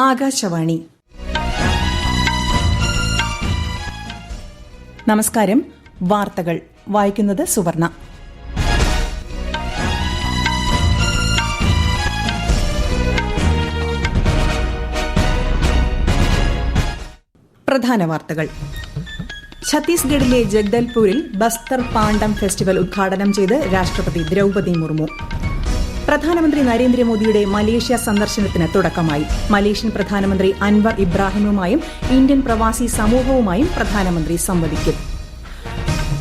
ആകാശവാണി. നമസ്കാരം. വാർത്തകൾ വായിക്കുന്നത് സുവർണ. പ്രധാന വാർത്തകൾ. ഛത്തീസ്ഗഡിലെ ജഗ്ദൽപൂരിൽ ബസ്തർ പാണ്ഡം ഫെസ്റ്റിവൽ ഉദ്ഘാടനം ചെയ്ത് രാഷ്ട്രപതി ദ്രൌപദി മുർമു. പ്രധാനമന്ത്രി നരേന്ദ്രമോദിയുടെ മലേഷ്യ സന്ദർശനത്തിന് തുടക്കമായി. മലേഷ്യൻ പ്രധാനമന്ത്രി അൻവർ ഇബ്രാഹിമുമായും ഇന്ത്യൻ പ്രവാസി സമൂഹവുമായും പ്രധാനമന്ത്രി സംവദിക്കും.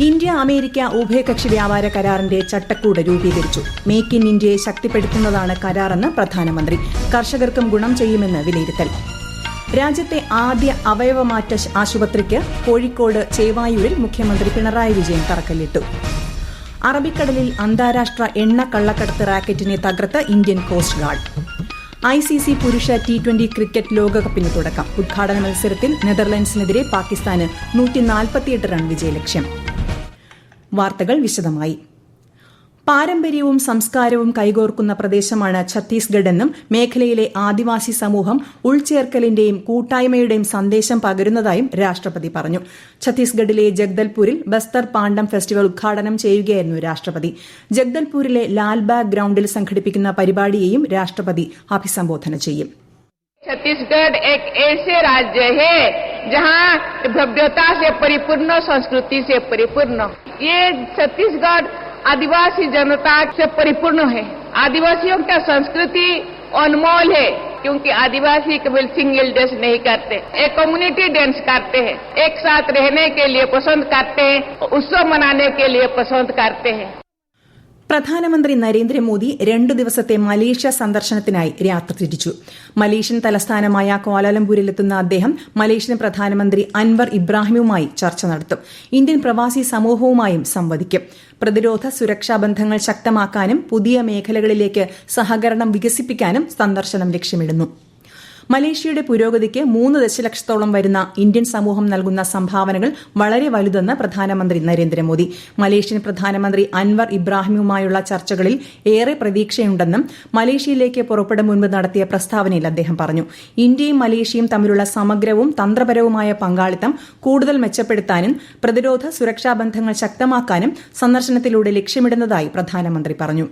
ഇന്ത്യ അമേരിക്ക ഉഭയകക്ഷി വ്യാപാര കരാറിന്റെ ചട്ടക്കൂട് രൂപീകരിച്ചു. മേക്ക് ഇൻ ഇന്ത്യയെ ശക്തിപ്പെടുത്തുന്നതാണ് കരാറെന്ന് പ്രധാനമന്ത്രി. കർഷകർക്കും ഗുണം ചെയ്യുമെന്ന് വിലയിരുത്തൽ. രാജ്യത്തെ ആദ്യ അവയവമാറ്റ ആശുപത്രിക്ക് കോഴിക്കോട് ചേവായൂരിൽ മുഖ്യമന്ത്രി പിണറായി വിജയൻ തറക്കല്ലിട്ടു. അറബിക്കടലിൽ അന്താരാഷ്ട്ര എണ്ണ കള്ളക്കടത്ത് റാക്കറ്റിനെ തകർത്ത് ഇന്ത്യൻ കോസ്റ്റ് ഗാർഡ്. ICC പുരുഷ T20 ക്രിക്കറ്റ് ലോകകപ്പിന് തുടക്കം. ഉദ്ഘാടന മത്സരത്തിൽ നെതർലൻഡ്സിനെതിരെ പാകിസ്ഥാന് 148 റൺ വിജയലക്ഷ്യം. വാർത്തകൾ വിശദമായി. പാരമ്പര്യവും സംസ്കാരവും കൈകോർക്കുന്ന പ്രദേശമാണ് ഛത്തീസ്ഗഡ് എന്നും മേഖലയിലെ ആദിവാസി സമൂഹം ഉൾച്ചേർക്കലിന്റെയും കൂട്ടായ്മയുടെയും സന്ദേശം പകരുന്നതായും രാഷ്ട്രപതി പറഞ്ഞു. ഛത്തീസ്ഗഡിലെ ജഗ്ദൽപൂരിൽ ബസ്തർ പാണ്ഡം ഫെസ്റ്റിവൽ ഉദ്ഘാടനം ചെയ്യുകയായിരുന്നു രാഷ്ട്രപതി. ജഗ്ദൽപൂരിലെ ലാൽബാഗ് ഗ്രൌണ്ടിൽ സംഘടിപ്പിക്കുന്ന പരിപാടിയെയും രാഷ്ട്രപതി അഭിസംബോധന ചെയ്യും. छत्तीसगढ़ एक ऐसे राज्य है जहां भव्यता से परिपूर्ण, संस्कृति से परिपूर्ण. ये छत्तीसगढ़ आदिवासी जनता से परिपूर्ण है. आदिवासियों का संस्कृति अनमोल है, क्योंकि आदिवासी केवल सिंगल डांस नहीं करते, एक कम्युनिटी डांस करते हैं, एक साथ रहने के लिए पसंद करते हैं, उत्सव मनाने के लिए पसंद करते हैं. പ്രധാനമന്ത്രി നരേന്ദ്രമോദി 2 ദിവസത്തെ മലേഷ്യ സന്ദർശനത്തിനായി യാത്ര തിരിച്ചു. മലേഷ്യൻ തലസ്ഥാനമായ ക്വാലാലംപൂരിലെത്തുന്ന അദ്ദേഹം മലേഷ്യൻ പ്രധാനമന്ത്രി അൻവർ ഇബ്രാഹിമുമായി ചർച്ച നടത്തും. ഇന്ത്യൻ പ്രവാസി സമൂഹവുമായും സംവദിക്കും. പ്രതിരോധ സുരക്ഷാ ബന്ധങ്ങൾ ശക്തമാക്കാനും പുതിയ മേഖലകളിലേക്ക് സഹകരണം വികസിപ്പിക്കാനും സന്ദർശനം ലക്ഷ്യമിടുന്നു. മലേഷ്യയുടെ പുരോഗതിക്ക് 3 ദശലക്ഷത്തോളം വരുന്ന ഇന്ത്യൻ സമൂഹം നൽകുന്ന സംഭാവനകൾ വളരെ വലുതെന്ന് പ്രധാനമന്ത്രി നരേന്ദ്രമോദി. മലേഷ്യൻ പ്രധാനമന്ത്രി അൻവർ ഇബ്രാഹിമുമായുള്ള ചർച്ചകളിൽ ഏറെ പ്രതീക്ഷയുണ്ടെന്നും മലേഷ്യയിലേക്ക് പുറപ്പെടും മുൻപ് നടത്തിയ പ്രസ്താവനയിൽ അദ്ദേഹം പറഞ്ഞു. ഇന്ത്യയും മലേഷ്യയും തമ്മിലുള്ള സമഗ്രവും തന്ത്രപരവുമായ പങ്കാളിത്തം കൂടുതൽ മെച്ചപ്പെടുത്താനും പ്രതിരോധ സുരക്ഷാ ബന്ധങ്ങൾ ശക്തമാക്കാനും സന്ദർശനത്തിലൂടെ ലക്ഷ്യമിടുന്നതായി പ്രധാനമന്ത്രി പറഞ്ഞു.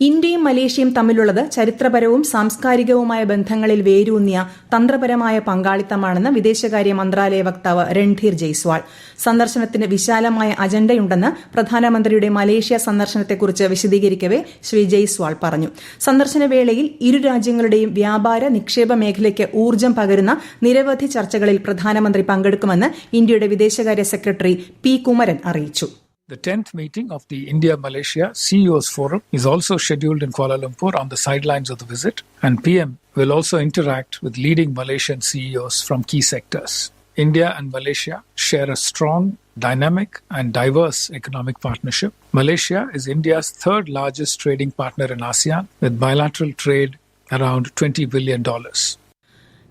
ഇന്ത്യയും മലേഷ്യയും തമ്മിലുള്ളത് ചരിത്രപരവും സാംസ്കാരികവുമായ ബന്ധങ്ങളിൽ വേരൂന്നിയ തന്ത്രപരമായ പങ്കാളിത്തമാണെന്ന് വിദേശകാര്യ മന്ത്രാലയ വക്താവ് രൺധീർ ജയ്സ്വാൾ. സന്ദർശനത്തിന് വിശാലമായ അജണ്ടയുണ്ടെന്ന് പ്രധാനമന്ത്രിയുടെ മലേഷ്യ സന്ദർശനത്തെക്കുറിച്ച് വിശദീകരിക്കവെ ശ്രീ ജയ്സ്വാൾ പറഞ്ഞു. സന്ദർശനവേളയിൽ ഇരു രാജ്യങ്ങളുടെയും വ്യാപാര നിക്ഷേപ മേഖലയ്ക്ക് ഊർജ്ജം പകരുന്ന നിരവധി ചർച്ചകളിൽ പ്രധാനമന്ത്രി പങ്കെടുക്കുമെന്ന് ഇന്ത്യയുടെ വിദേശകാര്യ സെക്രട്ടറി പി കുമരൻ അറിയിച്ചു. The 10th meeting of the India-Malaysia CEOs Forum is also scheduled in Kuala Lumpur on the sidelines of the visit, and PM will also interact with leading Malaysian CEOs from key sectors. India and Malaysia share a strong, dynamic and diverse economic partnership. Malaysia is India's third largest trading partner in ASEAN, with bilateral trade around $20 billion.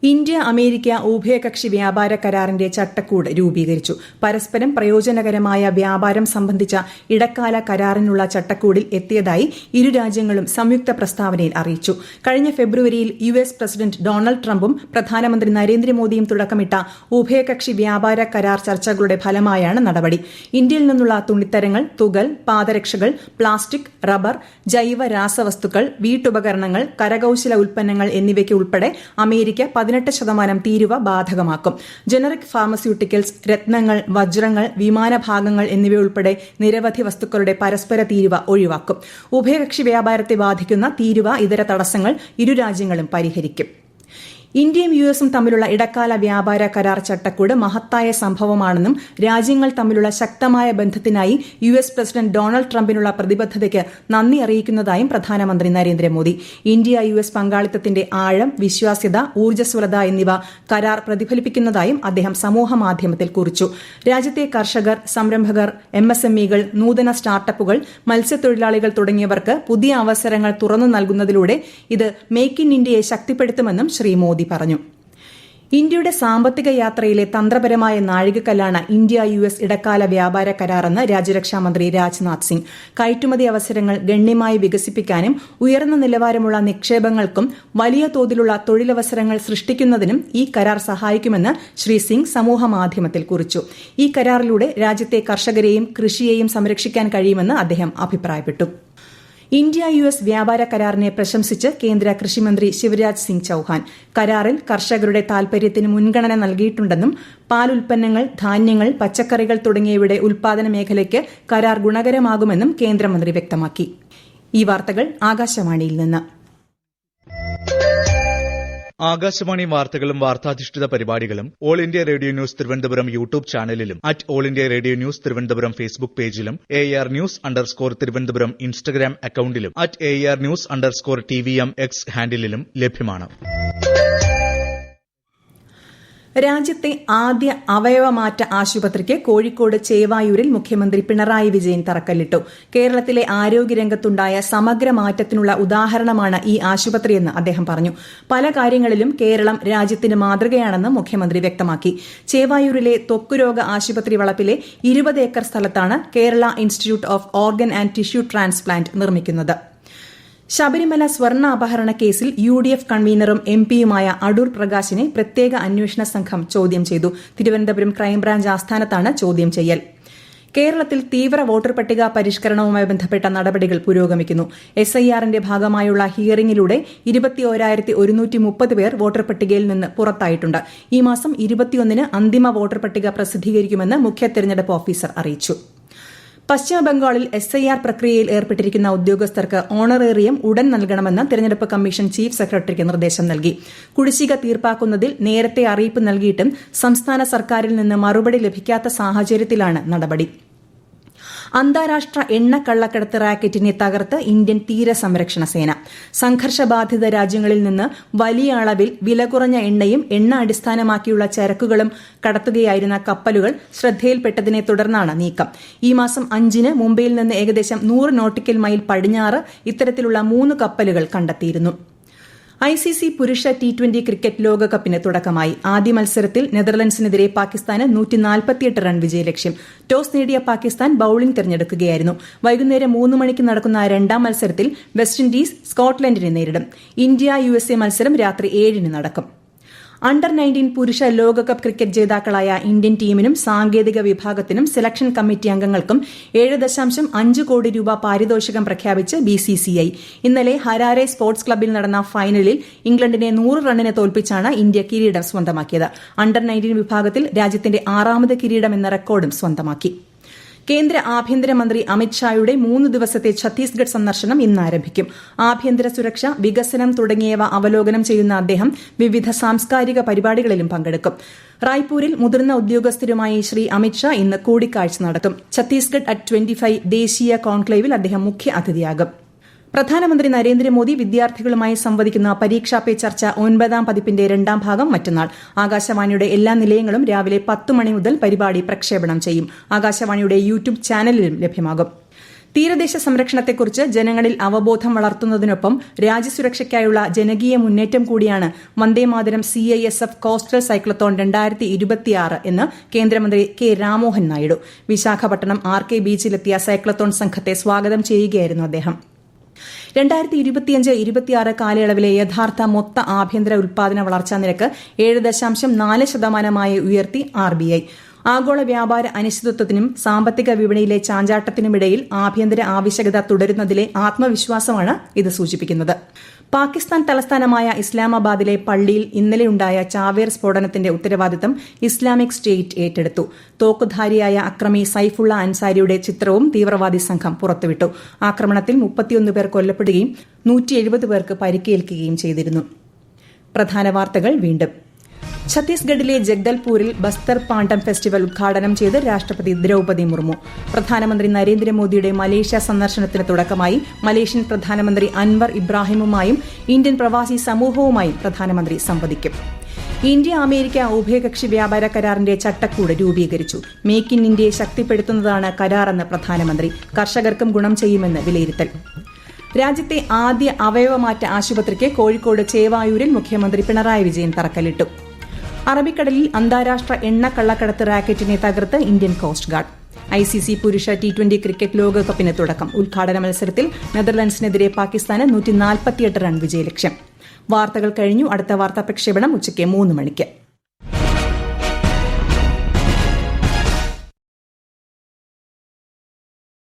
India America ഉഭയകക്ഷി വ്യാപാര കരാറിന്റെ ചട്ടക്കൂട് രൂപീകരിച്ചു. പരസ്പരം പ്രയോജനകരമായ വ്യാപാരം സംബന്ധിച്ച ഇടക്കാല കരാറിനുള്ള ചട്ടക്കൂടിൽ എത്തിയതായി ഇരു രാജ്യങ്ങളും സംയുക്ത പ്രസ്താവനയിൽ അറിയിച്ചു. കഴിഞ്ഞ ഫെബ്രുവരിയിൽ US പ്രസിഡന്റ് ഡൊണാൾഡ് ട്രംപും പ്രധാനമന്ത്രി നരേന്ദ്രമോദിയും തുടക്കമിട്ട ഉഭയകക്ഷി വ്യാപാര കരാർ ചർച്ചകളുടെ ഫലമായാണ് നടപടി. ഇന്ത്യയിൽ നിന്നുള്ള തുണിത്തരങ്ങൾ, തുകൽ, പാദരക്ഷകൾ, പ്ലാസ്റ്റിക്, റബ്ബർ, ജൈവ രാസവസ്തുക്കൾ, വീട്ടുപകരണങ്ങൾ, കരകൌശല ഉൽപ്പന്നങ്ങൾ എന്നിവയ്ക്ക് ഉൾപ്പെടെ അമേരിക്ക 18% തീരുവ ബാധകമാക്കും. ജനറിക് ഫാർമസ്യൂട്ടിക്കൽസ്, രത്നങ്ങൾ, വജ്രങ്ങൾ, വിമാനഭാഗങ്ങൾ എന്നിവയുൾപ്പെടെ നിരവധി വസ്തുക്കളുടെ പരസ്പര തീരുവ ഒഴിവാക്കും. ഉഭയകക്ഷി വ്യാപാരത്തെ ബാധിക്കുന്ന തീരുവ ഇതര തടസ്സങ്ങൾ ഇരു രാജ്യങ്ങളും പരിഹരിക്കും. ഇന്ത്യയും യുഎസും തമ്മിലുള്ള ഇടക്കാല വ്യാപാര കരാർ ചട്ടക്കൂട് മഹത്തായ സംഭവമാണെന്നും രാജ്യങ്ങൾ തമ്മിലുള്ള ശക്തമായ ബന്ധത്തിനായി US പ്രസിഡന്റ് ഡൊണാൾഡ് ട്രംപിനുള്ള പ്രതിബദ്ധതയ്ക്ക് നന്ദി അറിയിക്കുന്നതായും പ്രധാനമന്ത്രി നരേന്ദ്രമോദി. ഇന്ത്യ US പങ്കാളിത്തത്തിന്റെ ആഴം, വിശ്വാസ്യത, ഊർജ്ജസ്വലത എന്നിവ കരാർ പ്രതിഫലിപ്പിക്കുന്നതായും അദ്ദേഹം സമൂഹമാധ്യമത്തിൽ കുറിച്ചു. രാജ്യത്തെ കർഷകർ, സംരംഭകർ, MSMEകൾ, നൂതന സ്റ്റാർട്ടപ്പുകൾ, മത്സ്യത്തൊഴിലാളികൾ തുടങ്ങിയവർക്ക് പുതിയ അവസരങ്ങൾ തുറന്നു നൽകുന്നതിലൂടെ ഇത് മേക്ക് ഇൻ ഇന്ത്യയെ ശക്തിപ്പെടുത്തുമെന്നും ശ്രീ മോദി പറഞ്ഞു. ഇന്ത്യയുടെ സാമ്പത്തിക യാത്രയിലെ തന്ത്രപരമായ നാഴികക്കല്ലാണ് ഇന്ത്യ US ഇടക്കാല വ്യാപാര കരാറെന്ന് രാജ്യരക്ഷാമന്ത്രി രാജ്നാഥ് സിംഗ്. കയറ്റുമതി അവസരങ്ങൾ ഗണ്യമായി വികസിപ്പിക്കാനും ഉയർന്ന നിലവാരമുള്ള നിക്ഷേപങ്ങൾക്കും വലിയ തോതിലുള്ള തൊഴിലവസരങ്ങൾ സൃഷ്ടിക്കുന്നതിനും ഈ കരാർ സഹായിക്കുമെന്ന് ശ്രീ സിംഗ് സമൂഹമാധ്യമത്തിൽ കുറിച്ചു. ഈ കരാറിലൂടെ രാജ്യത്തെ കർഷകരെയും കൃഷിയെയും സംരക്ഷിക്കാൻ കഴിയുമെന്ന് അദ്ദേഹം അഭിപ്രായപ്പെട്ടു. ഇന്ത്യ US വ്യാപാര കരാറിനെ പ്രശംസിച്ച് കേന്ദ്ര കൃഷിമന്ത്രി ശിവരാജ് സിംഗ് ചൌഹാൻ കരാറിൽ കർഷകരുടെ താൽപര്യത്തിന് മുൻഗണന നൽകിയിട്ടുണ്ടെന്നും പാൽ ഉൽപ്പന്നങ്ങൾ, ധാന്യങ്ങൾ, പച്ചക്കറികൾ തുടങ്ങിയവയുടെ ഉൽപാദന മേഖലയ്ക്ക് കരാർ ഗുണകരമാകുമെന്നും കേന്ദ്രമന്ത്രി വ്യക്തമാക്കി. ഈ വാർത്തകൾ ആകാശവാണിയിൽ നിന്ന്. ആകാശവാണി വാർത്തകളും വാർത്താധിഷ്ഠിത പരിപാടികളും All India Radio News Thiruvananthapuram YouTube ചാനലിലും All India Radio News Thiruvananthapuram Facebook പേജിലും AR News_ തിരുവനന്തപുരം ഇൻസ്റ്റഗ്രാം അക്കൌണ്ടിലും AR News_TVM X ഹാൻഡിലും ലഭ്യമാണ്. രാജ്യത്തെ ആദ്യ അവയവമാറ്റ ആശുപത്രിക്ക് കോഴിക്കോട് ചേവായൂരിൽ മുഖ്യമന്ത്രി പിണറായി വിജയൻ തറക്കല്ലിട്ടു. കേരളത്തിലെ ആരോഗ്യരംഗത്തുണ്ടായ സമഗ്ര മാറ്റത്തിനുള്ള ഉദാഹരണമാണ് ഈ ആശുപത്രിയെന്ന് അദ്ദേഹം പറഞ്ഞു. പല കാര്യങ്ങളിലും കേരളം രാജ്യത്തിന് മാതൃകയാണെന്ന് മുഖ്യമന്ത്രി വ്യക്തമാക്കി. ചേവായൂരിലെ ത്വക്കുരോഗ ആശുപത്രി വളപ്പിലെ 20 ഏക്കർ സ്ഥലത്താണ് Kerala institute of organ and tissue transplant നിർമ്മിക്കുന്നത്. ശബരിമല സ്വർണ്ണ അപഹരണ കേസിൽ UDF കൺവീനറും MPയുമായ അടൂർ പ്രകാശിനെ പ്രത്യേക അന്വേഷണ സംഘം ചോദ്യം ചെയ്തു. തിരുവനന്തപുരം ക്രൈംബ്രാഞ്ച് ആസ്ഥാനത്താണ് ചോദ്യം ചെയ്യൽ. കേരളത്തിൽ തീവ്ര വോട്ടർ പട്ടിക പരിഷ്കരണവുമായി ബന്ധപ്പെട്ട നടപടികൾ പുരോഗമിക്കുന്നു. SIRന്റെ ഭാഗമായുള്ള ഹിയറിംഗിലൂടെ 21,130 പേർ വോട്ടർ പട്ടികയിൽ നിന്ന് പുറത്തായിട്ടുണ്ട്. ഈ മാസം 21-ന് അന്തിമ വോട്ടർ പട്ടിക പ്രസിദ്ധീകരിക്കുമെന്ന് മുഖ്യ തെരഞ്ഞെടുപ്പ് ഓഫീസർ അറിയിച്ചു. പശ്ചിമബംഗാളിൽ SIR പ്രക്രിയയിൽ ഏർപ്പെട്ടിരിക്കുന്ന ഉദ്യോഗസ്ഥർക്ക് ഓണറേറിയം ഉടൻ നൽകണമെന്ന് തെരഞ്ഞെടുപ്പ് കമ്മീഷൻ ചീഫ് സെക്രട്ടറിക്ക് നിർദ്ദേശം നൽകി. കുടിശ്ശിക തീർപ്പാക്കുന്നതിൽ നേരത്തെ അറിയിപ്പ് നൽകിയിട്ടും സംസ്ഥാന സർക്കാരിൽ നിന്ന് മറുപടി ലഭിക്കാത്ത സാഹചര്യത്തിലാണ് നടപടി. അന്താരാഷ്ട്ര എണ്ണക്കള്ളക്കടത്ത് റാക്കറ്റിനെ തകർത്ത് ഇന്ത്യൻ തീരസംരക്ഷണ സേന. സംഘർഷബാധിത രാജ്യങ്ങളിൽ നിന്ന് വലിയ അളവിൽ വില കുറഞ്ഞ എണ്ണയും എണ്ണ അടിസ്ഥാനമാക്കിയുള്ള ചരക്കുകളും കടത്തുകയായിരുന്ന കപ്പലുകൾ ശ്രദ്ധയിൽപ്പെട്ടതിനെ തുടർന്നാണ് നീക്കം. ഈ മാസം 5-ന് മുംബൈയിൽ നിന്ന് ഏകദേശം 100 നോട്ടിക്കൽ മൈൽ പടിഞ്ഞാറ് ഇത്തരത്തിലുള്ള 3 കപ്പലുകൾ കണ്ടെത്തിയിരുന്നു. ICC പുരുഷ T20 ക്രിക്കറ്റ് ലോകകപ്പിന് തുടക്കമായി. ആദ്യ മത്സരത്തിൽ നെതർലൻഡ്സിനെതിരെ പാകിസ്ഥാന് 148 റൺ വിജയലക്ഷ്യം. ടോസ് നേടിയ പാകിസ്ഥാൻ ബൌളിംഗ് തെരഞ്ഞെടുക്കുകയായിരുന്നു. വൈകുന്നേരം 3 മണിക്ക് നടക്കുന്ന രണ്ടാം മത്സരത്തിൽ വെസ്റ്റ് ഇൻഡീസ് സ്കോട്ട്ലൻഡിനെ നേരിടും. ഇന്ത്യ USA മത്സരം രാത്രി 7-ന് നടക്കും. അണ്ടർ-19 പുരുഷ ലോകകപ്പ് ക്രിക്കറ്റ് ജേതാക്കളായ ഇന്ത്യൻ ടീമിനും സാങ്കേതിക വിഭാഗത്തിനും സെലക്ഷൻ കമ്മിറ്റി അംഗങ്ങൾക്കും 7.5 കോടി രൂപ പാരിതോഷികം പ്രഖ്യാപിച്ച് BCCI. ഇന്നലെ ഹരാരെ സ്പോർട്സ് ക്ലബ്ബിൽ നടന്ന ഫൈനലിൽ ഇംഗ്ലണ്ടിനെ 100 റണ്ണിന് തോൽപ്പിച്ചാണ് ഇന്ത്യ കിരീടം സ്വന്തമാക്കിയത്. അണ്ടർ-19 വിഭാഗത്തിൽ രാജ്യത്തിന്റെ 6ാമത് കിരീടം എന്ന റെക്കോർഡും സ്വന്തമാക്കി. കേന്ദ്ര ആഭ്യന്തരമന്ത്രി അമിത്ഷായുടെ 3 ദിവസത്തെ ഛത്തീസ്ഗഡ് സന്ദർശനം ഇന്ന് ആരംഭിക്കും. ആഭ്യന്തര സുരക്ഷ, വികസനം തുടങ്ങിയവ അവലോകനം ചെയ്യുന്ന അദ്ദേഹം വിവിധ സാംസ്കാരിക പരിപാടികളിലും പങ്കെടുക്കും. റായ്പൂരിൽ മുതിർന്ന ഉദ്യോഗസ്ഥരുമായി ശ്രീ അമിത്ഷാ ഇന്ന് കൂടിക്കാഴ്ച നടത്തും. ഛത്തീസ്ഗഡ് @25 ദേശീയ കോൺക്ലേവിൽ അദ്ദേഹം മുഖ്യ അതിഥിയാകും. പ്രധാനമന്ത്രി നരേന്ദ്രമോദി വിദ്യാർത്ഥികളുമായി സംവദിക്കുന്ന പരീക്ഷാ പേ ചർച്ച 9ാം പതിപ്പിന്റെ 2ാം ഭാഗം മറ്റന്നാൾ. ആകാശവാണിയുടെ എല്ലാ നിലയങ്ങളും രാവിലെ 10 മണി മുതൽ പരിപാടി പ്രക്ഷേപണം ചെയ്യും. ആകാശവാണിയുടെ യൂട്യൂബ് ചാനലിലും ലഭ്യമാകും. തീരദേശ സംരക്ഷണത്തെക്കുറിച്ച് ജനങ്ങളിൽ അവബോധം വളർത്തുന്നതിനൊപ്പം രാജ്യസുരക്ഷയ്ക്കായുള്ള ജനകീയ മുന്നേറ്റം കൂടിയാണ് വന്ദേമാതരം CISF കോസ്റ്റൽ സൈക്ലത്തോൺ 2026 എന്ന് കേന്ദ്രമന്ത്രി K. രാമോഹൻ നായിഡു. വിശാഖപട്ടണം RK ബീച്ചിലെത്തിയ സൈക്ലത്തോൺ സംഘത്തെ സ്വാഗതം ചെയ്യുകയായിരുന്നു അദ്ദേഹം. 2025-26 കാലയളവിലെ യഥാർത്ഥ മൊത്ത ആഭ്യന്തര ഉൽപാദന വളർച്ചാ നിരക്ക് 7.4% ഉയർത്തി RBI. ആഗോള വ്യാപാര അനിശ്ചിതത്വത്തിനും സാമ്പത്തിക വിപണിയിലെ ചാഞ്ചാട്ടത്തിനുമിടയിൽ ആഭ്യന്തര ആവശ്യകത തുടരുന്നതിലെ ആത്മവിശ്വാസമാണ് ഇത് സൂചിപ്പിക്കുന്നത്. പാകിസ്ഥാൻ തലസ്ഥാനമായ ഇസ്ലാമാബാദിലെ പള്ളിയിൽ ഇന്നലെയുണ്ടായ ചാവേർ സ്ഫോടനത്തിന്റെ ഉത്തരവാദിത്തം ഇസ്ലാമിക് സ്റ്റേറ്റ് ഏറ്റെടുത്തു. തോക്കുധാരിയായ അക്രമി സൈഫുള്ള അൻസാരിയുടെ ചിത്രവും തീവ്രവാദി സംഘം പുറത്തുവിട്ടു. ആക്രമണത്തിൽ 31 പേർ കൊല്ലപ്പെടുകയും 170 പേർക്ക് പരിക്കേൽക്കുകയും ചെയ്തിരുന്നു. പ്രധാന വാർത്തകൾ വീണ്ടും. ഛത്തീസ്ഗഡിലെ ജഗ്ദൽപൂരിൽ ബസ്തർ പാണ്ഡം ഫെസ്റ്റിവൽ ഉദ്ഘാടനം ചെയ്ത് രാഷ്ട്രപതി ദ്രൌപദി മുർമു. പ്രധാനമന്ത്രി നരേന്ദ്രമോദിയുടെ മലേഷ്യ സന്ദർശനത്തിന് തുടക്കമായി. മലേഷ്യൻ പ്രധാനമന്ത്രി അൻവർ ഇബ്രാഹിമുമായും ഇന്ത്യൻ പ്രവാസി സമൂഹവുമായും പ്രധാനമന്ത്രി സംവദിക്കും. ഇന്ത്യ അമേരിക്ക ഉഭയകക്ഷി വ്യാപാര കരാറിന്റെ ചട്ടക്കൂട് രൂപീകരിച്ചു. മേക്ക് ഇൻ ഇന്ത്യയെ ശക്തിപ്പെടുത്തുന്നതാണ് കരാറെന്ന് പ്രധാനമന്ത്രി. കർഷകർക്കും ഗുണം ചെയ്യുമെന്ന് വിലയിരുത്തൽ. രാജ്യത്തെ ആദ്യ അവയവമാറ്റ ആശുപത്രിക്ക് കോഴിക്കോട് ചേവായൂരിൽ മുഖ്യമന്ത്രി പിണറായി വിജയൻ തറക്കല്ലിട്ടു. അറബിക്കടലിൽ അന്താരാഷ്ട്ര എണ്ണ കള്ളക്കടത്ത് റാക്കറ്റിനെ തകർത്ത് ഇന്ത്യൻ കോസ്റ്റ് ഗാർഡ്. ICC പുരുഷ T20 ക്രിക്കറ്റ് ലോകകപ്പിന് തുടക്കം. ഉദ്ഘാടന മത്സരത്തിൽ നെതർലൻഡ്സിനെതിരെ പാകിസ്ഥാന് 148 റൺ വിജയലക്ഷ്യം. വാർത്തകൾ കഴിഞ്ഞു. അടുത്ത വാർത്താ പ്രക്ഷേപണം ഉച്ചയ്ക്ക് 3 മണിക്ക്.